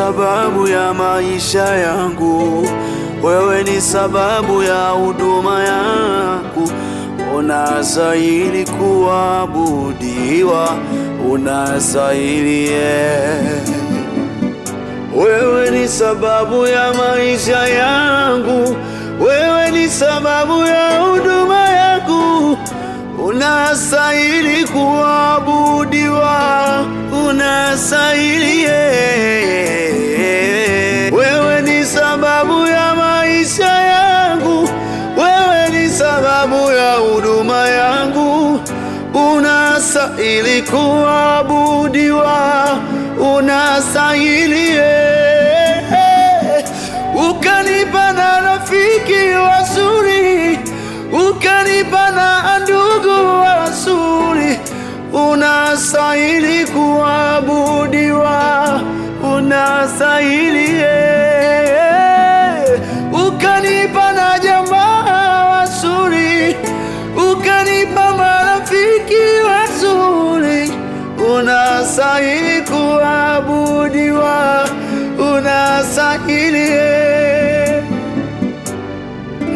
sababu ya maisha yangu, wewe ni sababu ya huduma yangu. Unastahili kuabudiwa, unastahili Wewe ni sababu ya maisha yangu, wewe ni sababu ya huduma yangu. Unastahili kuabudiwa, unastahili Wewe ni sababu ya maisha yangu, wewe ni sababu ya huduma yangu. Unastahili kuabudiwa, unastahili Ukanipa na rafiki wazuri, ukanipa na ndugu wazuri. Unastahili kuabudiwa, unastahili Ukanipa na jamaa wazuri, ukanipa marafiki wazuri. Unastahili kuabudiwa, unastahili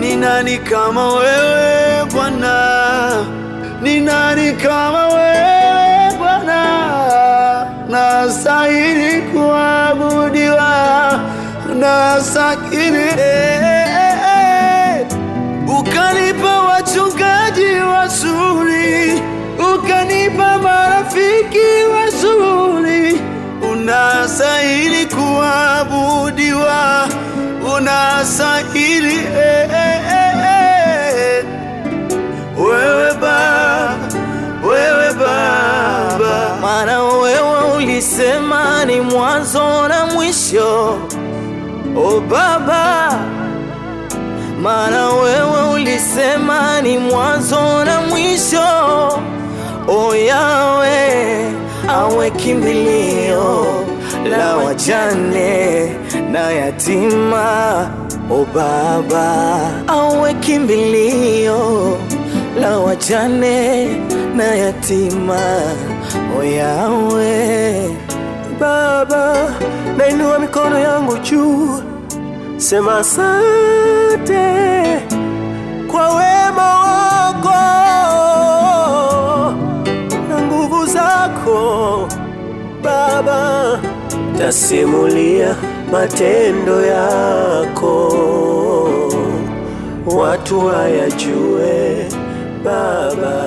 Ni nani kama wewe Bwana? Ni nani kama wewe Bwana? Unastahili kuabudiwa, unastahili Ukanipa wachungaji wazuri, ukanipa marafiki wazuri. Unastahili kuabudiwa, unastahili wewe Baba, wewe Baba. Maana wewe ulisema ni mwanzo na mwisho, o Baba. Maana wewe ulisema ni mwanzo na mwisho, o Yahweh. Awe kimbilio la wajane na yatima, o Baba. Awe kimbilio la wajane na yatima, o Yahweh. Baba, nainua mikono yangu juu, sema asante kwa wema wako na nguvu zako Baba. Tasimulia matendo yako, watu wayajue Baba.